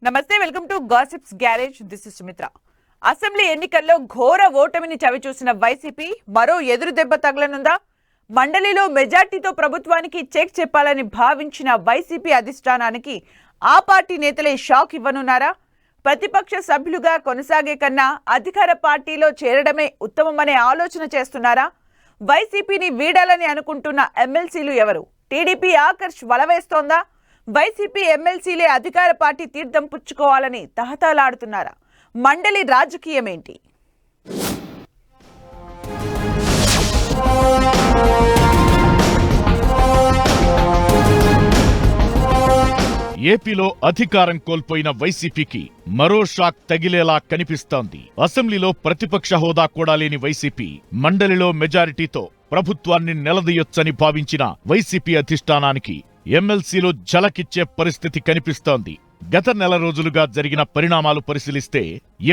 నమస్తే, welcome to gossips garage. This is Sumitra. Assembly ఎన్నికల్లో ఘోర ఓటమిని చవిచూసిన వైసీపీ మరో ఎదురు దెబ్బ తగలనుందా? మండలిలో మెజార్టీతో ప్రభుత్వానికి చెక్ చెప్పాలని భావించిన వైసీపీ అధిష్టానానికి ఆ పార్టీ నేతలే షాక్ ఇవ్వనున్నారా? ప్రతిపక్ష సభ్యులుగా కొనసాగే కన్నా అధికార పార్టీలో చేరడమే ఉత్తమమనే ఆలోచన చేస్తున్నారా? వైసీపీని వీడాలని అనుకుంటున్న ఎమ్మెల్సీలు ఎవరు? టీడీపీ ఆకర్ష్ వలవేస్తోందా? వైసీపీ ఎమ్మెల్సీలే అధికార పార్టీ తీర్థం పుచ్చుకోవాలని తహతలాడుతున్నారా? మండలి రాజకీయమేంటి? ఏపీలో అధికారం కోల్పోయిన వైసీపీకి మరో షాక్ తగిలేలా కనిపిస్తోంది. అసెంబ్లీలో ప్రతిపక్ష హోదా కూడా లేని వైసీపీ మండలిలో మెజారిటీతో ప్రభుత్వాన్ని నిలదీయొచ్చని భావించిన వైసీపీ అధిష్టానానికి ఎమ్మెల్సీలు ఝలకిచ్చే పరిస్థితి కనిపిస్తోంది. గత నెల రోజులుగా జరిగిన పరిణామాలు పరిశీలిస్తే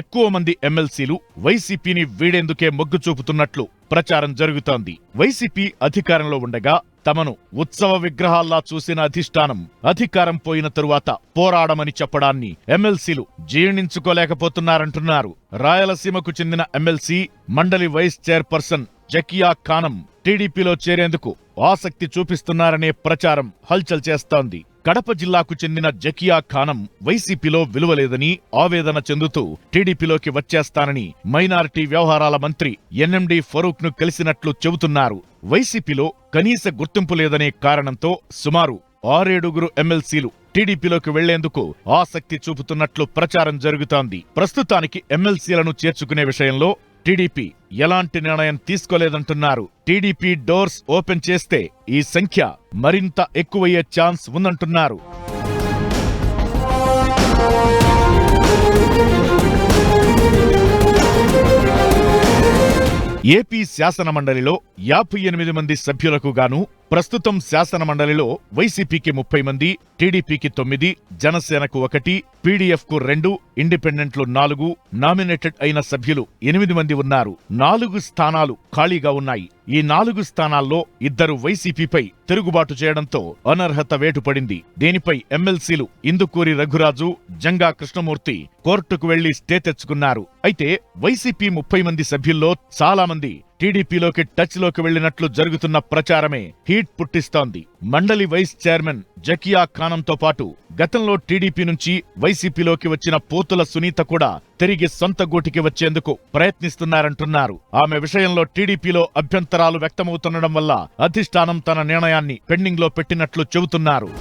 ఎక్కువ మంది ఎమ్మెల్సీలు వైసీపీని వీడేందుకే మొగ్గు చూపుతున్నట్లు ప్రచారం జరుగుతోంది. వైసీపీ అధికారంలో ఉండగా తమను ఉత్సవ విగ్రహాల్లా చూసిన అధిష్టానం అధికారం పోయిన తరువాత పోరాడమని చెప్పడాన్ని ఎమ్మెల్సీలు జీర్ణించుకోలేకపోతున్నారంటున్నారు. రాయలసీమకు చెందిన ఎమ్మెల్సీ మండలి వైస్ చైర్పర్సన్ జకియా ఖానం టీడీపీలో చేరేందుకు ఆసక్తి చూపిస్తున్నారనే ప్రచారం హల్చల్ చేస్తోంది. కడప జిల్లాకు చెందిన జకియా ఖానం వైసీపీలో విలువలేదని ఆవేదన చెందుతూ టీడీపీలోకి వచ్చేస్తానని మైనారిటీ వ్యవహారాల మంత్రి ఎన్ఎండి ఫరూక్ ను కలిసినట్లు చెబుతున్నారు. వైసీపీలో కనీస గుర్తింపు లేదనే కారణంతో సుమారు 6-7 ఎమ్మెల్సీలు టీడీపీలోకి వెళ్లేందుకు ఆసక్తి చూపుతున్నట్లు ప్రచారం జరుగుతోంది. ప్రస్తుతానికి ఎమ్మెల్సీలను చేర్చుకునే విషయంలో టీడీపీ ఎలాంటి నిర్ణయం తీసుకోలేదంటున్నారు. టీడీపీ డోర్స్ ఓపెన్ చేస్తే ఈ సంఖ్య మరింత ఎక్కువయ్యే ఛాన్స్ ఉందంటున్నారు. ఏపీ శాసనమండలిలో 58 మంది సభ్యులకు గాను ప్రస్తుతం శాసనమండలిలో వైసీపీకి 30 మంది, టీడీపీకి 9, జనసేనకు 1, పీడీఎఫ్కు 2, ఇండిపెండెంట్లు 4, నామినేటెడ్ అయిన సభ్యులు 8 మంది ఉన్నారు. 4 స్థానాలు ఖాళీగా ఉన్నాయి. ఈ 4 స్థానాల్లో 2 వైసీపీపై తిరుగుబాటు చేయడంతో అనర్హత వేటుపడింది. దీనిపై ఎమ్మెల్సీలు ఇందుకూరి రఘురాజు, జంగా కృష్ణమూర్తి కోర్టుకు వెళ్లి స్టే తెచ్చుకున్నారు. అయితే వైసీపీ 30 మంది సభ్యుల్లో చాలా మంది టీడీపీలోకి టచ్ లోకి వెళ్లినట్లు జరుగుతున్న ప్రచారమే హీట్ పుట్టిస్తోంది. మండలి వైస్ చైర్మన్ జకియా ఖానంతో పాటు గతంలో టీడీపీ నుంచి వైసీపీలోకి వచ్చిన పోతుల సునీత కూడా తిరిగి సొంత గూటికి వచ్చేందుకు ప్రయత్నిస్తున్నారంటున్నారు. ఆమె విషయంలో టీడీపీలో అభ్యంతరాలు వ్యక్తమవుతుండడం వల్ల అధిష్టానం తన నిర్ణయాన్ని పెండింగ్ లో పెట్టినట్లు చెబుతున్నారు.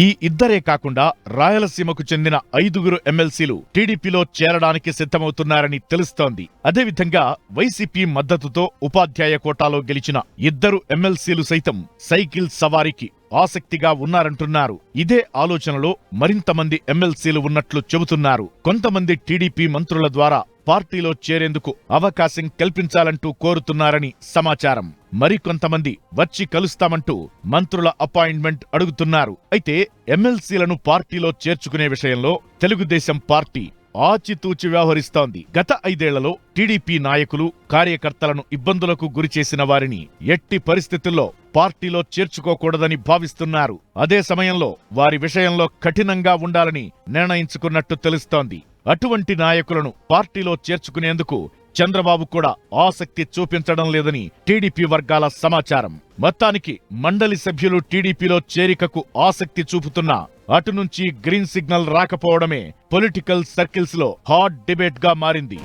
ఈ ఇద్దరే కాకుండా రాయలసీమకు చెందిన 5 ఎమ్మెల్సీలు టీడీపీలో చేరడానికి సిద్ధమవుతున్నారని తెలుస్తోంది. అదేవిధంగా వైసీపీ మద్దతుతో ఉపాధ్యాయ కోటాలో గెలిచిన 2 ఎమ్మెల్సీలు సైతం సైకిల్ సవారీకి ఆసక్తిగా ఉన్నారంటున్నారు. ఇదే ఆలోచనలో మరింత మంది ఎమ్మెల్సీలు ఉన్నట్లు చెబుతున్నారు. కొంతమంది టీడీపీ మంత్రుల ద్వారా పార్టీలో చేరేందుకు అవకాశం కల్పించాలంటూ కోరుతున్నారని సమాచారం. మరికొంతమంది వచ్చి కలుస్తామంటూ మంత్రుల అపాయింట్మెంట్ అడుగుతున్నారు. అయితే ఎమ్మెల్సీలను పార్టీలో చేర్చుకునే విషయంలో తెలుగుదేశం పార్టీ ఆచితూచి వ్యవహరిస్తోంది. గత 5 ఏళ్లలో టీడీపీ నాయకులు, కార్యకర్తలను ఇబ్బందులకు గురిచేసిన వారిని ఎట్టి పరిస్థితుల్లో పార్టీలో చేర్చుకోకూడదని భావిస్తున్నారు. అదే సమయంలో వారి విషయంలో కఠినంగా ఉండాలని నిర్ణయించుకున్నట్టు తెలుస్తోంది. అటువంటి నాయకులను పార్టీలో చేర్చుకునేందుకు చంద్రబాబు కూడా ఆసక్తి చూపించడం లేదని టీడీపీ వర్గాల సమాచారం. మొత్తానికి మండలి సభ్యులు టీడీపీలో చేరికకు ఆసక్తి చూపుతున్నా అటు నుంచి గ్రీన్ సిగ్నల్ రాకపోవడమే పొలిటికల్ సర్కిల్స్ లో హాట్ డిబేట్ గా మారింది.